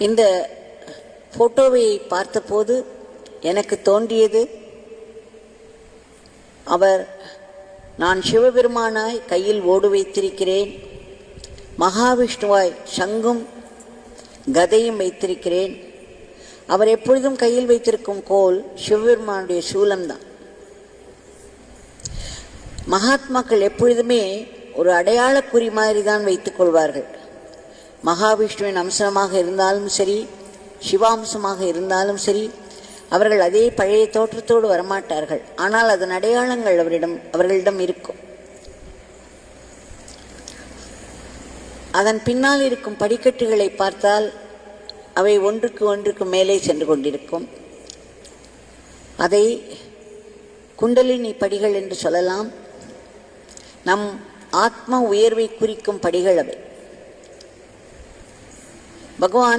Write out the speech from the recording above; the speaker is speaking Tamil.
இந்த போட்டோவை பார்த்தபோது எனக்கு தோன்றியது, அவர் நான் சிவபெருமானாய் கையில் ஓடு வைத்திருக்கிறேன், மகாவிஷ்ணுவாய் சங்கும் கதையும் வைத்திருக்கிறேன். அவர் எப்பொழுதும் கையில் வைத்திருக்கும் கோல் சிவபெருமானுடைய சூலம்தான். மகாத்மாக்கள் எப்பொழுதுமே ஒரு அடையாள குறி மாதிரி தான் வைத்துக் கொள்வார்கள். மகாவிஷ்ணுவின் அம்சமாக இருந்தாலும் சரி, சிவாம்சமாக இருந்தாலும் சரி, அவர்கள் அதே பழைய தோற்றத்தோடு வரமாட்டார்கள். ஆனால் அதன் அடையாளங்கள் அவர்களிடம் இருக்கும். அதன் பின்னால் இருக்கும் படிக்கட்டுகளை பார்த்தால் அவை ஒன்றுக்கு ஒன்றுக்கு மேலே சென்று கொண்டிருக்கும். அதை குண்டலினி படிகள் என்று சொல்லலாம். நம் ஆத்ம உயர்வை குறிக்கும் படிகள் அவை. பகவான்